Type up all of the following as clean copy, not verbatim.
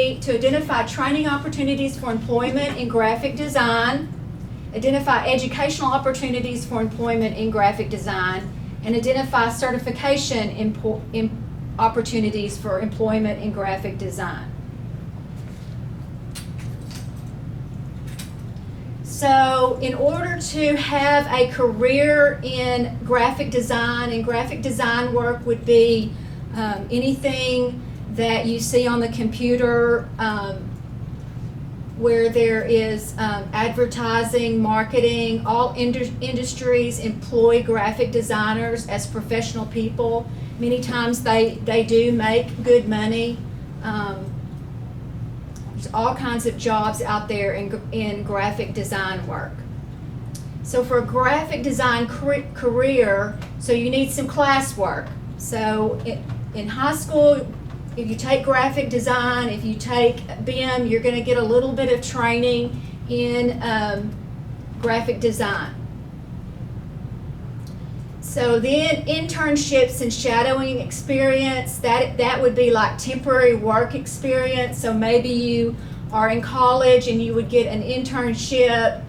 be to identify training opportunities for employment in graphic design, identify educational opportunities for employment in graphic design, and identify certification opportunities for employment in graphic design. So in order to have a career in graphic design, and graphic design work would be anything that you see on the computer where there is advertising, marketing, all industries employ graphic designers as professional people. Many times they do make good money. There's all kinds of jobs out there in graphic design work. So for a graphic design career, so you need some classwork. So in high school, if you take graphic design, if you take BIM, you're going to get a little bit of training in graphic design. So then internships and shadowing experience, that would be like temporary work experience. So maybe you are in college and you would get an internship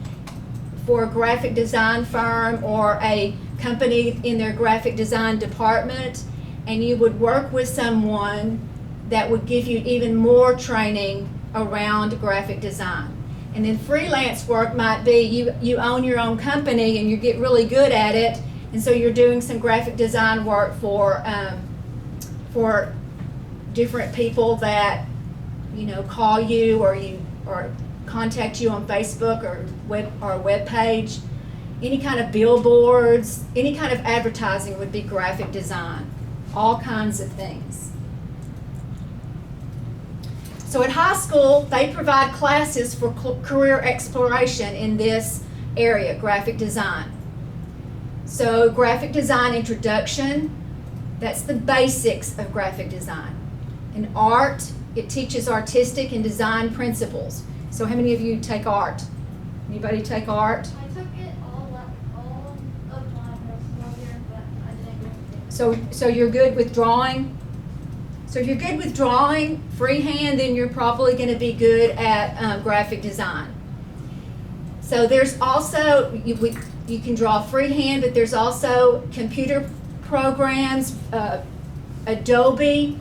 for a graphic design firm or a company in their graphic design department, and you would work with someone that would give you even more training around graphic design. And then freelance work might be you own your own company and you get really good at it, and so you're doing some graphic design work for different people that call you or contact you on Facebook or web page. Any kind of billboards, any kind of advertising would be graphic design. All kinds of things. So at high school, they provide classes for career exploration in this area, graphic design. So graphic design introduction, that's the basics of graphic design. In art, it teaches artistic and design principles. So how many of you take art? Anybody take art? I took it all of my middle school year, but I didn't get it. So you're good with drawing? So if you're good with drawing, freehand, then you're probably going to be good at graphic design. So there's also, you can draw freehand, but there's also computer programs. Adobe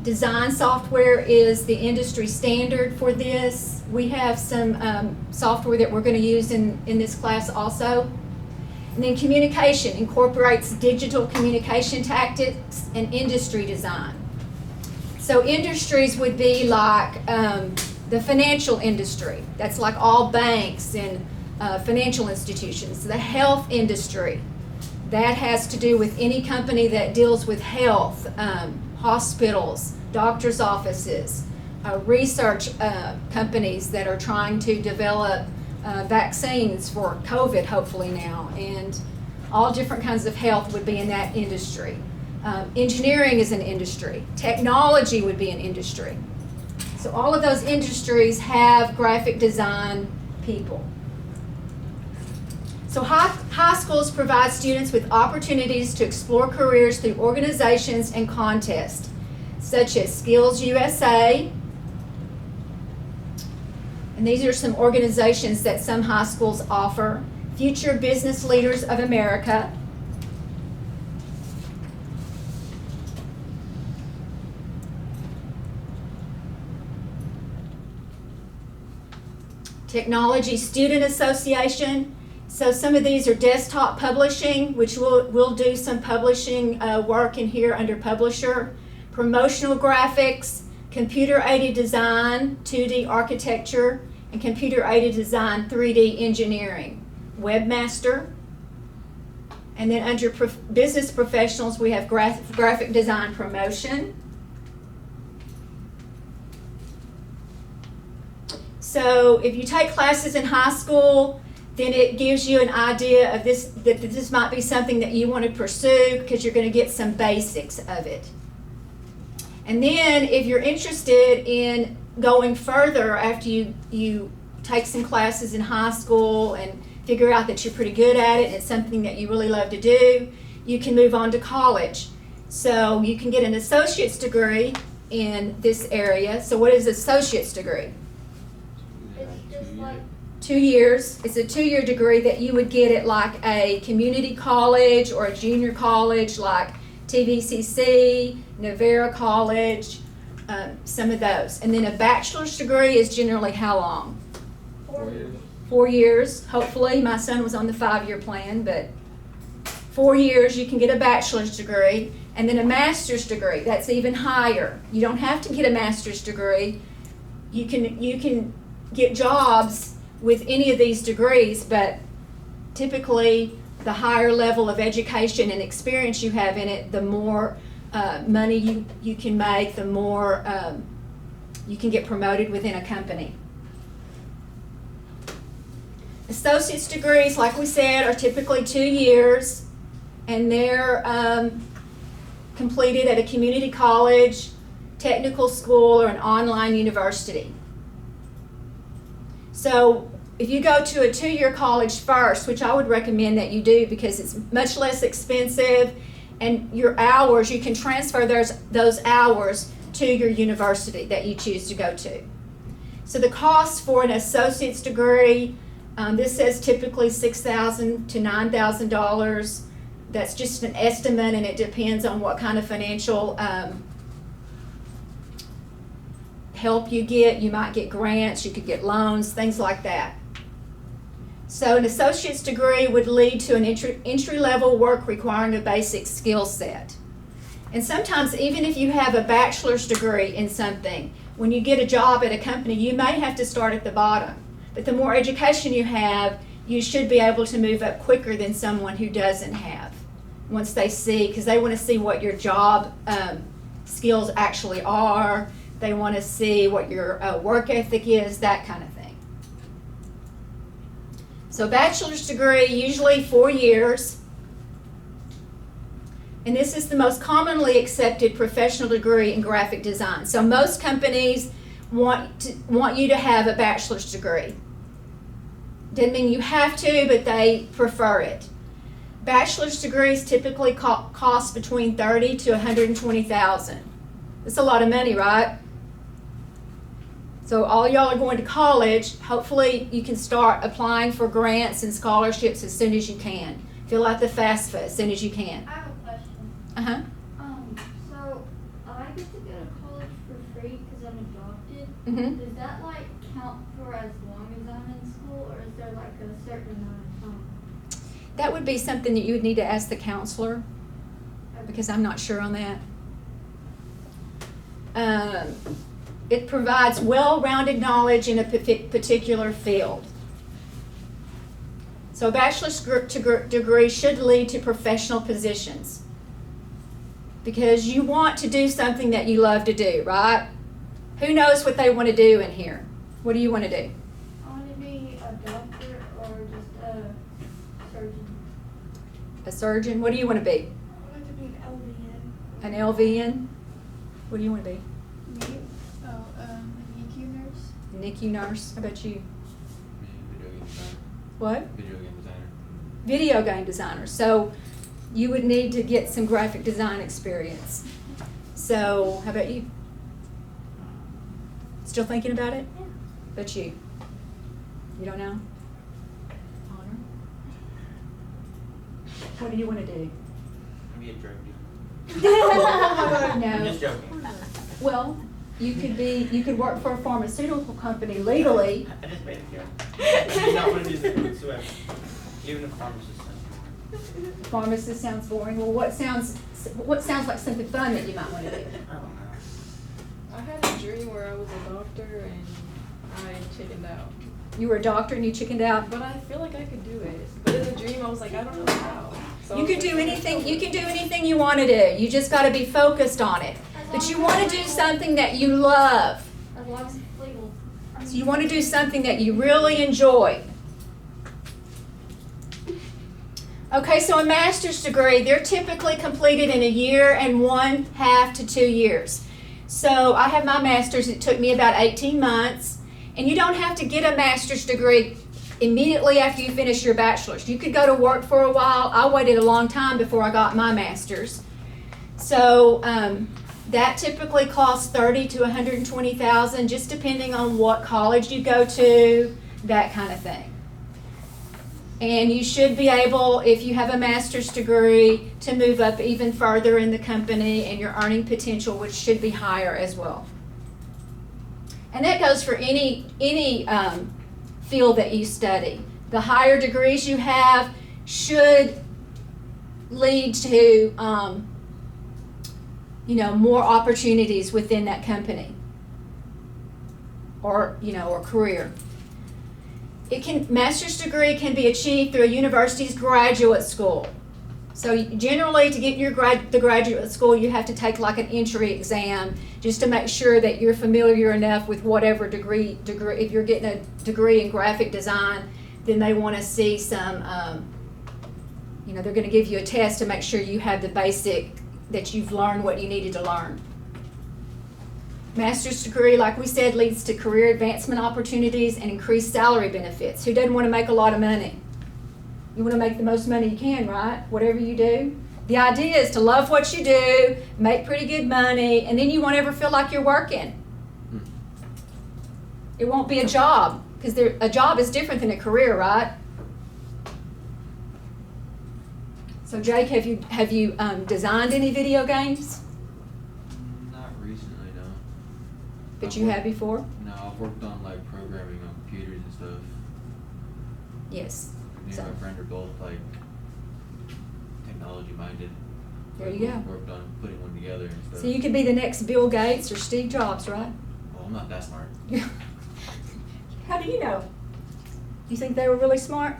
design software is the industry standard for this. We have some software that we're going to use in this class also. And then communication incorporates digital communication tactics and industry design. So industries would be like the financial industry. That's like all banks and financial institutions. The health industry, that has to do with any company that deals with health, hospitals, doctors' offices, research companies that are trying to develop vaccines for COVID, hopefully now, and all different kinds of health would be in that industry. Engineering is an industry. Technology would be an industry. So all of those industries have graphic design people. So high schools provide students with opportunities to explore careers through organizations and contests, such as Skills USA. And these are some organizations that some high schools offer. Future Business Leaders of America. Technology Student Association. So some of these are desktop publishing, which we'll do some publishing work in here under publisher. Promotional graphics, computer-aided design, 2D architecture, and computer-aided design, 3D engineering. Webmaster. And then under business professionals, we have graphic design promotion. So if you take classes in high school, then it gives you an idea of this, that this might be something that you want to pursue because you're going to get some basics of it. And then if you're interested in going further after you take some classes in high school and figure out that you're pretty good at it and it's something that you really love to do, you can move on to college. So you can get an associate's degree in this area. So what is associate's degree? It's just like, 2 years. It's a 2-year degree that you would get at like a community college or a junior college like TVCC, Nevera College, some of those. And then a bachelor's degree is generally how long? 4 years. 4 years, hopefully. My son was on the 5-year plan, but 4 years you can get a bachelor's degree. And then a master's degree, that's even higher. You don't have to get a master's degree. You can get jobs with any of these degrees, but typically the higher level of education and experience you have in it, the more money you can make, the more you can get promoted within a company. Associate's degrees, like we said, are typically 2 years, and they're completed at a community college, technical school, or an online university. So if you go to a 2-year college first, which I would recommend that you do because it's much less expensive, and your hours, you can transfer those hours to your university that you choose to go to. So the cost for an associate's degree, this says typically $6,000 to $9,000. That's just an estimate, and it depends on what kind of financial help you get. You might get grants, you could get loans, things like that. So an associate's degree would lead to an entry-level work requiring a basic skill set. And sometimes even if you have a bachelor's degree in something, when you get a job at a company, you may have to start at the bottom. But the more education you have, you should be able to move up quicker than someone who doesn't have. Once they see, because they want to see what your job skills actually are. They want to see what your work ethic is, that kind of thing. So bachelor's degree, usually 4 years. And this is the most commonly accepted professional degree in graphic design. So most companies want you to have a bachelor's degree. Doesn't mean you have to, but they prefer it. Bachelor's degrees typically cost between $30,000 to $120,000. That's a lot of money, right? So all y'all are going to college. Hopefully you can start applying for grants and scholarships as soon as you can. Fill out the FAFSA as soon as you can. I have a question. Uh-huh. So I get to go to college for free because I'm adopted. Mm-hmm. Does that like count for as long as I'm in school, or is there like a certain amount of time? That would be something that you would need to ask the counselor, because I'm not sure on that. It provides well-rounded knowledge in a particular field. So a bachelor's degree should lead to professional positions, because you want to do something that you love to do, right? Who knows what they want to do in here? What do you want to do? I want to be a doctor or just a surgeon. A surgeon? What do you want to be? I want to be an LVN. An LVN? What do you want to be? Me? Oh, a NICU nurse. NICU nurse? How about you? Video game designer. What? Video game designer. Video game designer. So you would need to get some graphic design experience. So how about you? Still thinking about it? Yeah. But you? You don't know? Honor? What do you want to do? Maybe a drug dealer. I'm No. just joking. Well, you could work for a pharmaceutical company legally. I just made a joke. I do not want to do that whatsoever. Even a pharmacist sounds boring. Pharmacist sounds boring. Well, what sounds like something fun that you might want to do? I don't know. I had a dream where I was a doctor and I chickened out. You were a doctor and you chickened out. But I feel like I could do it. But in the dream I was like, I don't know how. So You I can was do like, anything. You can do anything you want to do. You just got to be focused on it. But you want to do something that you love. As long as it's legal. So you want to do something that you really enjoy. Okay, so a master's degree, they're typically completed in 1.5 to 2 years. So I have my master's. It took me about 18 months. And you don't have to get a master's degree immediately after you finish your bachelor's. You could go to work for a while. I waited a long time before I got my master's. So That typically costs $30,000 to $120,000, just depending on what college you go to, that kind of thing. And you should be able, if you have a master's degree, to move up even further in the company, and your earning potential, which should be higher as well. And that goes for any field that you study. The higher degrees you have should lead to more opportunities within that company or career. Master's degree can be achieved through a university's graduate school. So generally, to get the graduate school, you have to take like an entry exam just to make sure that you're familiar enough with whatever degree. If you're getting a degree in graphic design, then they want to see some, they're going to give you a test to make sure you have the basic, that you've learned what you needed to learn. Master's degree, like we said, leads to career advancement opportunities and increased salary benefits. Who doesn't want to make a lot of money? You want to make the most money you can, right? Whatever you do. The idea is to love what you do, make pretty good money, and then you won't ever feel like you're working. It won't be a job, because a job is different than a career, right? So Jake, have you designed any video games? Not recently, no. But you have before? No, I've worked on like programming on computers and stuff. Yes. Me and my friend are both like technology minded. There you go. Worked on putting one together and stuff. So you could be the next Bill Gates or Steve Jobs, right? Well, I'm not that smart. How do you know? Do you think they were really smart?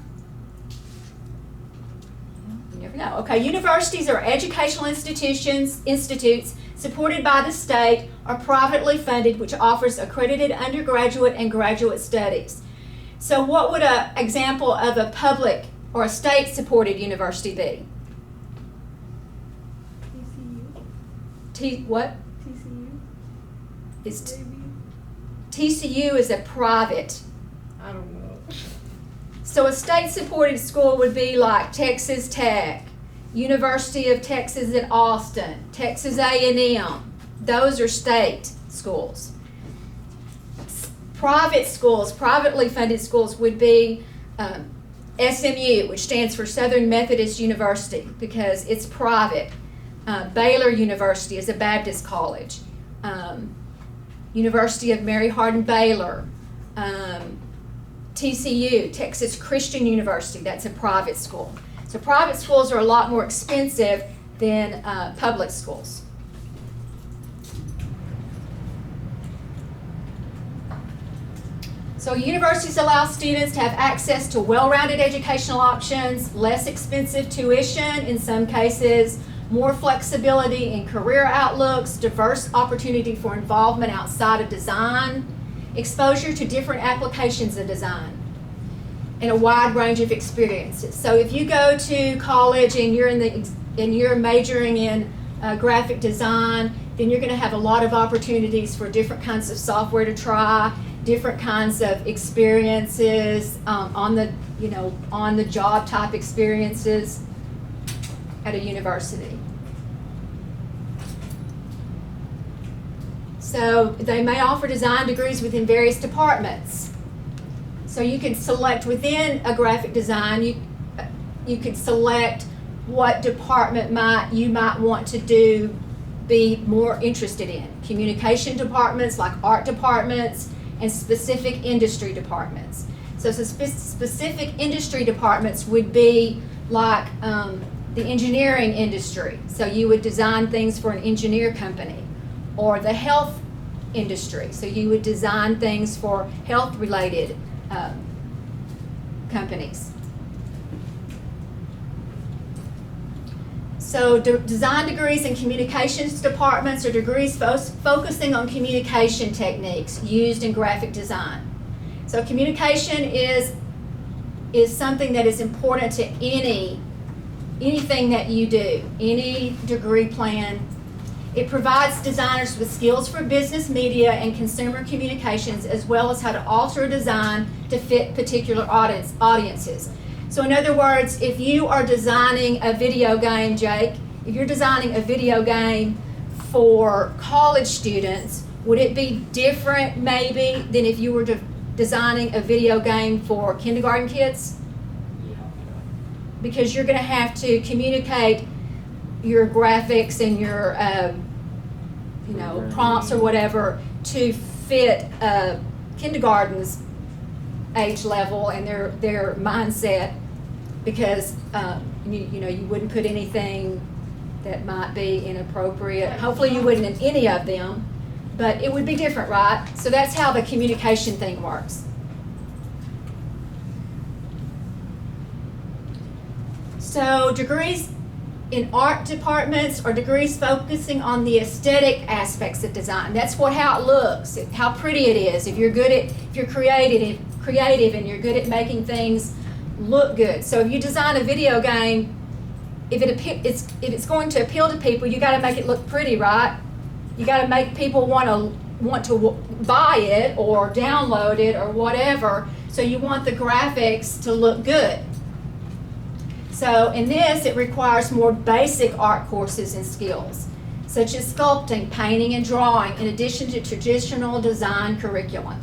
You never know. Okay, universities are educational institutes supported by the state or privately funded, which offers accredited undergraduate and graduate studies. So what would an example of a public or a state-supported university be? TCU. What? TCU. Is Maybe. TCU is a private. I don't know. So a state-supported school would be like Texas Tech, University of Texas at Austin, Texas A&M. Those are state schools. Private schools, privately funded schools would be SMU, which stands for Southern Methodist University, because it's private. Baylor University is a Baptist college. University of Mary Hardin Baylor. TCU, Texas Christian University, that's a private school. So private schools are a lot more expensive than public schools. So universities allow students to have access to well-rounded educational options, less expensive tuition in some cases, more flexibility in career outlooks, diverse opportunity for involvement outside of design, exposure to different applications of design, and a wide range of experiences. So if you go to college and you're majoring in graphic design, then you're going to have a lot of opportunities for different kinds of software to try, different kinds of experiences, on the job type experiences at a university. So they may offer design degrees within various departments. So you can select within a graphic design, you could select what department you might want to be more interested in. Communication departments, like art departments, and specific industry departments. So specific industry departments would be like the engineering industry. So you would design things for an engineer company, or the health industry. So you would design things for health-related companies. So design degrees in communications departments are degrees focusing on communication techniques used in graphic design. So communication is something that is important to anything that you do, any degree plan. It provides designers with skills for business, media, and consumer communications, as well as how to alter a design to fit particular audiences. So in other words, if you are designing a video game, Jake, if you're designing a video game for college students, would it be different maybe than if you were designing a video game for kindergarten kids? Because you're going to have to communicate your graphics and your prompts or whatever to fit kindergarten's age level and their mindset, because you wouldn't put anything that might be inappropriate. Hopefully you wouldn't in any of them, but it would be different, right? So that's how the communication thing works. So degrees in art departments are degrees focusing on the aesthetic aspects of design. That's how it looks, how pretty it is. If you're creative and you're good at making things look good. So if you design a video game, if it's going to appeal to people, you got to make it look pretty, right? You got to make people want to buy it or download it or whatever. So you want the graphics to look good. So in this, it requires more basic art courses and skills, such as sculpting, painting, and drawing, in addition to traditional design curriculum.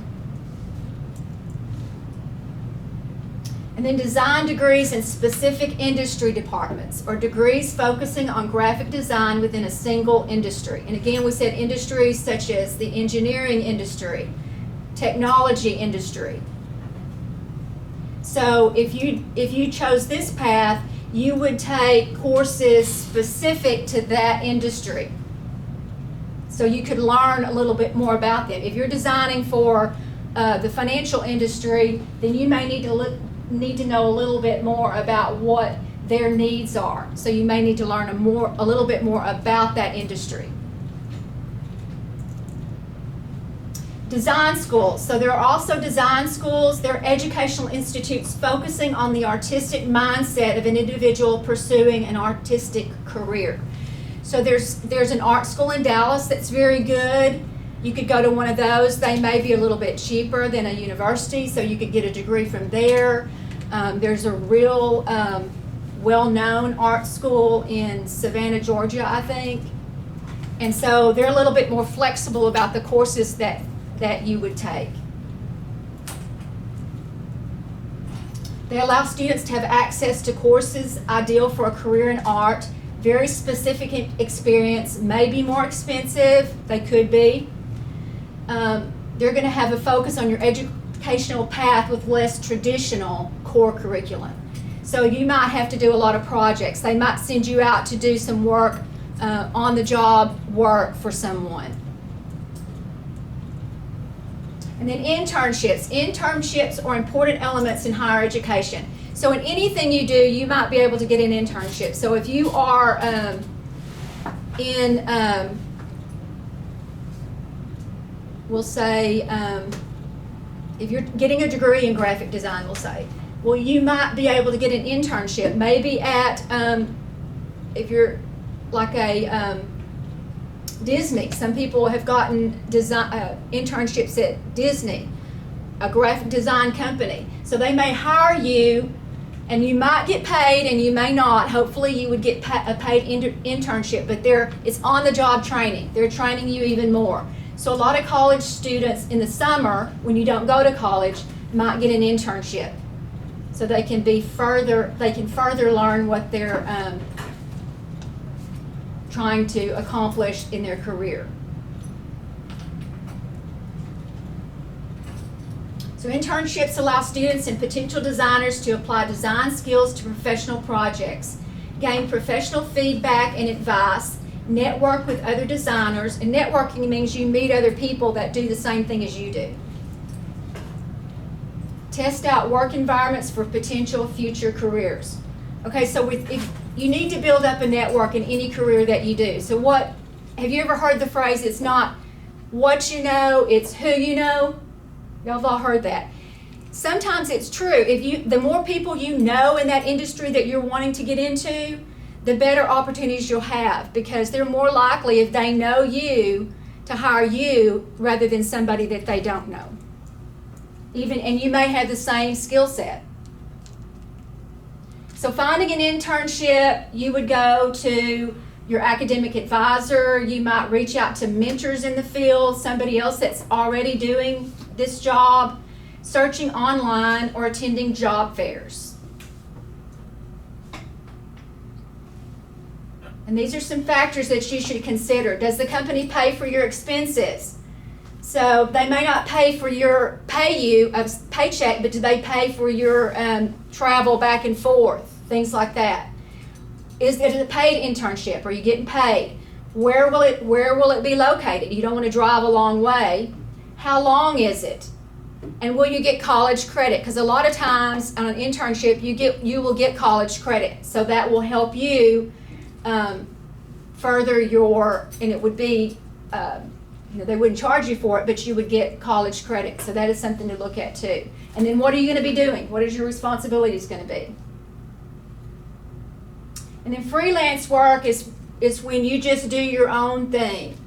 And then design degrees in specific industry departments, or degrees focusing on graphic design within a single industry. And again, we said industries such as the engineering industry, technology industry. So if you chose this path, you would take courses specific to that industry. So you could learn a little bit more about them. If you're designing for the financial industry, then you may need to know a little bit more about what their needs are. So you may need to learn a little bit more about that industry. Design schools. So there are also design schools. They're educational institutes focusing on the artistic mindset of an individual pursuing an artistic career. So there's an art school in Dallas that's very good. You could go to one of those. They may be a little bit cheaper than a university, so you could get a degree from there. There's a real well-known art school in Savannah, Georgia, I think. And so they're a little bit more flexible about the courses that you would take. They allow students to have access to courses ideal for a career in art. Very specific experience, may be more expensive, they could be. They're going to have a focus on your educational path with less traditional core curriculum. So you might have to do a lot of projects. They might send you out to do some work, on-the-job work for someone. And then internships. Internships are important elements in higher education. So in anything you do, you might be able to get an internship. So if you are we'll say, if you're getting a degree in graphic design, we'll say, well, you might be able to get an internship, maybe at, if you're like a Disney. Some people have gotten internships at Disney, a graphic design company. So they may hire you, and you might get paid, and you may not. Hopefully you would get a paid internship, but it's on-the-job training. They're training you even more. So a lot of college students in the summer, when you don't go to college, might get an internship. So they can further learn what they're trying to accomplish in their career. So internships allow students and potential designers to apply design skills to professional projects, gain professional feedback and advice, network with other designers, and networking means you meet other people that do the same thing as you do. Test out work environments for potential future careers. Okay, so if you need to build up a network in any career that you do. So have you ever heard the phrase, it's not what you know, it's who you know? Y'all have all heard that. Sometimes it's true. The more people you know in that industry that you're wanting to get into, the better opportunities you'll have, because they're more likely, if they know you, to hire you rather than somebody that they don't know. And you may have the same skill set. So finding an internship, you would go to your academic advisor. You might reach out to mentors in the field, somebody else that's already doing this job, searching online, or attending job fairs. And these are some factors that you should consider. Does the company pay for your expenses? So they may not pay you a paycheck, but do they pay for your travel back and forth, things like that? Is it a paid internship? Are you getting paid? Where will it be located? You don't want to drive a long way. How long is it? And will you get college credit? Because a lot of times on an internship you will get college credit, so that will help you further your, and it would be, they wouldn't charge you for it, but you would get college credit. So that is something to look at too. And then what are you going to be doing? What is your responsibilities going to be? And then freelance work is when you just do your own thing.